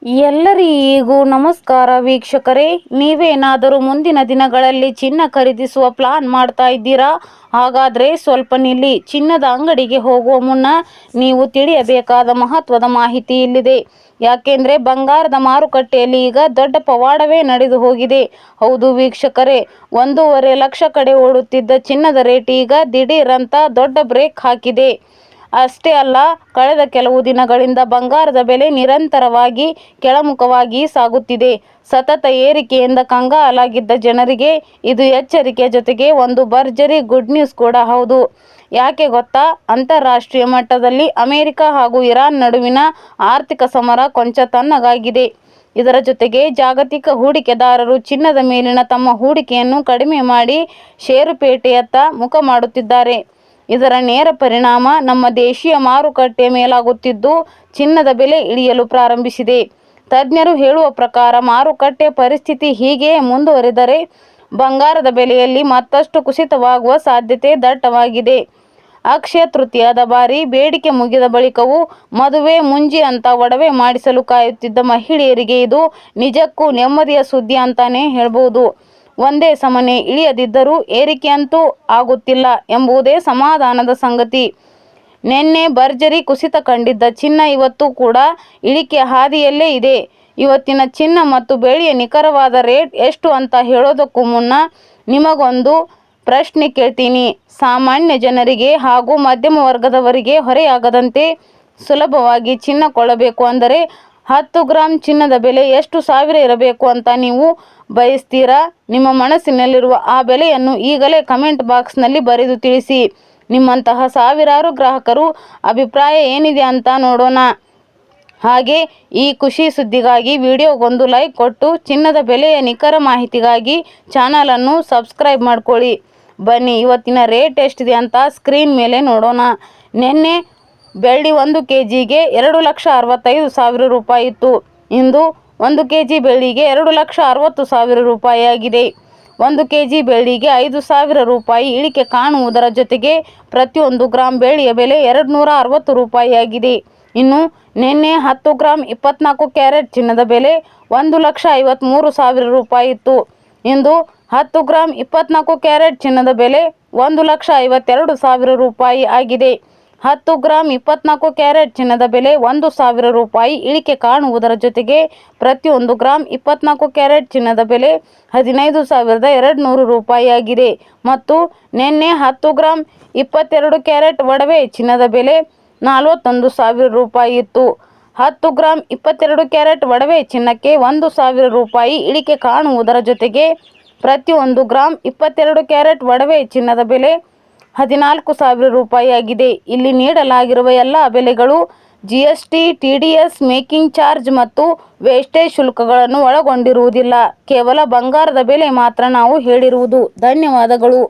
ಎಲ್ಲರಿಗೂ ನಮಸ್ಕಾರ ವೀಕ್ಷಕರೇ. ನೀವೇನಾದರೂ ಮುಂದಿನ ದಿನಗಳಲ್ಲಿ ಚಿನ್ನ ಖರೀದಿಸುವ ಪ್ಲಾನ್ ಮಾಡ್ತಾ ಇದ್ದೀರಾ? ಹಾಗಾದರೆ ಸ್ವಲ್ಪ ನಿಲ್ಲಿ. ಚಿನ್ನದ ಅಂಗಡಿಗೆ ಹೋಗುವ ಮುನ್ನ ನೀವು ತಿಳಿಯಬೇಕಾದ ಮಹತ್ವದ ಮಾಹಿತಿ ಇಲ್ಲಿದೆ. ಯಾಕೆಂದರೆ ಬಂಗಾರದ ಮಾರುಕಟ್ಟೆಯಲ್ಲಿ ಈಗ ದೊಡ್ಡ ಪವಾಡವೇ ನಡೆದು ಹೋಗಿದೆ. ಹೌದು ವೀಕ್ಷಕರೇ, 1.5 ಲಕ್ಷ ಕಡೆ ಓಡುತ್ತಿದ್ದ ಚಿನ್ನದ ರೇಟ್ ಈಗ ದಿಢೀರಂತ ದೊಡ್ಡ ಬ್ರೇಕ್ ಹಾಕಿದೆ. ಅಷ್ಟೇ ಅಲ್ಲ, ಕಳೆದ ಕೆಲವು ದಿನಗಳಿಂದ ಬಂಗಾರದ ಬೆಲೆ ನಿರಂತರವಾಗಿ ಕೆಳಮುಖವಾಗಿ ಸಾಗುತ್ತಿದೆ. ಸತತ ಏರಿಕೆಯಿಂದ ಕಂಗಾಲಾಗಿದ್ದ ಜನರಿಗೆ ಇದು ಎಚ್ಚರಿಕೆಯ ಜೊತೆಗೆ ಒಂದು ಭರ್ಜರಿ ಗುಡ್ ನ್ಯೂಸ್ ಕೂಡ ಹೌದು. ಯಾಕೆ ಗೊತ್ತಾ? ಅಂತಾರಾಷ್ಟ್ರೀಯ ಮಟ್ಟದಲ್ಲಿ ಅಮೆರಿಕ ಹಾಗೂ ಇರಾನ್ ನಡುವಿನ ಆರ್ಥಿಕ ಸಮರ ಕೊಂಚ ತಣ್ಣಗಾಗಿದೆ. ಇದರ ಜೊತೆಗೆ ಜಾಗತಿಕ ಹೂಡಿಕೆದಾರರು ಚಿನ್ನದ ಮೇಲಿನ ತಮ್ಮ ಹೂಡಿಕೆಯನ್ನು ಕಡಿಮೆ ಮಾಡಿ ಷೇರುಪೇಟೆಯತ್ತ ಮುಖ ಮಾಡುತ್ತಿದ್ದಾರೆ. ಇದರ ನೇರ ಪರಿಣಾಮ ನಮ್ಮ ದೇಶೀಯ ಮಾರುಕಟ್ಟೆಯ ಮೇಲಾಗುತ್ತಿದ್ದು ಚಿನ್ನದ ಬೆಲೆ ಇಳಿಯಲು ಪ್ರಾರಂಭಿಸಿದೆ. ತಜ್ಞರು ಹೇಳುವ ಪ್ರಕಾರ ಮಾರುಕಟ್ಟೆ ಪರಿಸ್ಥಿತಿ ಹೀಗೆಯೇ ಮುಂದುವರೆದರೆ ಬಂಗಾರದ ಬೆಲೆಯಲ್ಲಿ ಮತ್ತಷ್ಟು ಕುಸಿತವಾಗುವ ಸಾಧ್ಯತೆ ದಟ್ಟವಾಗಿದೆ. ಅಕ್ಷಯ ತೃತೀಯದ ಬಾರಿ ಬೇಡಿಕೆ ಮುಗಿದ ಬಳಿಕವೂ ಮದುವೆ ಮುಂಜಿ ಅಂತ ಒಡವೆ ಮಾಡಿಸಲು ಕಾಯುತ್ತಿದ್ದ ಮಹಿಳೆಯರಿಗೆ ಇದು ನಿಜಕ್ಕೂ ನೆಮ್ಮದಿಯ ಸುದ್ದಿ ಅಂತಾನೆ ಹೇಳ್ಬೋದು. ಒಂದೇ ಸಮನೆ ಇಳಿಯದಿದ್ದರೂ ಏರಿಕೆಯಂತೂ ಆಗುತ್ತಿಲ್ಲ ಎಂಬುದೇ ಸಮಾಧಾನದ ಸಂಗತಿ. ನಿನ್ನೆ ಭರ್ಜರಿ ಕುಸಿತ ಕಂಡಿದ್ದ ಚಿನ್ನ ಇವತ್ತು ಕೂಡ ಇಳಿಕೆಯ ಹಾದಿಯಲ್ಲೇ ಇದೆ. ಇವತ್ತಿನ ಚಿನ್ನ ಮತ್ತು ಬೆಳ್ಳಿಯ ನಿಖರವಾದ ರೇಟ್ ಎಷ್ಟು ಅಂತ ಹೇಳೋದಕ್ಕೂ ಮುನ್ನ ನಿಮಗೊಂದು ಪ್ರಶ್ನೆ ಕೇಳ್ತೀನಿ. ಸಾಮಾನ್ಯ ಜನರಿಗೆ ಹಾಗೂ ಮಧ್ಯಮ ವರ್ಗದವರಿಗೆ ಹೊರೆಯಾಗದಂತೆ ಸುಲಭವಾಗಿ ಚಿನ್ನ ಕೊಳ್ಳಬೇಕು ಅಂದರೆ 10 ಗ್ರಾಂ ಚಿನ್ನದ ಬೆಲೆ ಎಷ್ಟು ಸಾವಿರ ಇರಬೇಕು ಅಂತ ನೀವು ಬಯಸ್ತೀರಾ? ನಿಮ್ಮ ಮನಸ್ಸಿನಲ್ಲಿರುವ ಆ ಬೆಲೆಯನ್ನು ಈಗಲೇ ಕಮೆಂಟ್ ಬಾಕ್ಸ್ನಲ್ಲಿ ಬರೆದು ತಿಳಿಸಿ. ನಿಮ್ಮಂತಹ ಸಾವಿರಾರು ಗ್ರಾಹಕರು ಅಭಿಪ್ರಾಯ ಏನಿದೆ ಅಂತ ನೋಡೋಣ. ಹಾಗೆ ಈ ಖುಷಿ ಸುದ್ದಿಗಾಗಿ ವಿಡಿಯೋಗೊಂದು ಲೈಕ್ ಕೊಟ್ಟು ಚಿನ್ನದ ಬೆಲೆಯ ನಿಖರ ಮಾಹಿತಿಗಾಗಿ ಚಾನಲನ್ನು ಸಬ್ಸ್ಕ್ರೈಬ್ ಮಾಡ್ಕೊಳ್ಳಿ. ಬನ್ನಿ ಇವತ್ತಿನ ರೇಟ್ ಎಷ್ಟಿದೆ ಅಂತ ಸ್ಕ್ರೀನ್ ಮೇಲೆ ನೋಡೋಣ. ನಿನ್ನೆ ಬೆಳ್ಳಿ 1 kgಗೆ 2,65,000 ರೂಪಾಯಿ ಇತ್ತು. ಇಂದು 1 kg ಬೆಳ್ಳಿಗೆ 2,60,000 ರೂಪಾಯಿ ಆಗಿದೆ. 1 kg ಬೆಳ್ಳಿಗೆ 5,000 ರೂಪಾಯಿ ಇಳಿಕೆ ಕಾಣುವುದರ ಜೊತೆಗೆ ಪ್ರತಿಯೊಂದು ಗ್ರಾಂ ಬೆಳ್ಳಿಯ ಬೆಲೆ 260 ರೂಪಾಯಿ ಆಗಿದೆ. ಇನ್ನು ನಿನ್ನೆ 10 ಗ್ರಾಂ 24 ಕ್ಯಾರೆಟ್ ಚಿನ್ನದ ಬೆಲೆ 1,53,000 ರೂಪಾಯಿ ಇತ್ತು. ಇಂದು 10 ಗ್ರಾಂ 24 ಕ್ಯಾರೆಟ್ ಚಿನ್ನದ ಬೆಲೆ 1,52,000 ರೂಪಾಯಿ ಆಗಿದೆ. 10 ಗ್ರಾಂ 24 ಕ್ಯಾರೆಟ್ ಚಿನ್ನದ ಬೆಲೆ 1,000 ರೂಪಾಯಿ ಇಳಿಕೆ ಕಾಣುವುದರ ಜೊತೆಗೆ ಪ್ರತಿಯೊಂದು ಗ್ರಾಂ 24 ಕ್ಯಾರೆಟ್ ಚಿನ್ನದ ಬೆಲೆ 15,200 ರೂಪಾಯಿ ಆಗಿದೆ. ಮತ್ತು ನಿನ್ನೆ 10 ಗ್ರಾಂ 22 ಕ್ಯಾರೆಟ್ ಒಡವೆ ಚಿನ್ನದ ಬೆಲೆ 41,000 ರೂಪಾಯಿ ಇತ್ತು. 10 ಗ್ರಾಂ 22 ಕ್ಯಾರೆಟ್ ಒಡವೆ ಚಿನ್ನಕ್ಕೆ 1,000 ರೂಪಾಯಿ ಇಳಿಕೆ ಕಾಣುವುದರ ಜೊತೆಗೆ ಪ್ರತಿಯೊಂದು ಗ್ರಾಂ 22 ಕ್ಯಾರೆಟ್ ಒಡವೆ ಚಿನ್ನದ ಬೆಲೆ 14,000 ರೂಪಾಯಿ ಆಗಿದೆ. ಇಲ್ಲಿ ನೀಡಲಾಗಿರುವ ಎಲ್ಲ ಬೆಲೆಗಳು GST, TDS, ಮೇಕಿಂಗ್ ಚಾರ್ಜ್ ಮತ್ತು ವೇಸ್ಟೇಜ್ ಶುಲ್ಕಗಳನ್ನು ಒಳಗೊಂಡಿರುವುದಿಲ್ಲ. ಕೇವಲ ಬಂಗಾರದ ಬೆಲೆ ಮಾತ್ರ ನಾವು ಹೇಳಿರುವುದು. ಧನ್ಯವಾದಗಳು.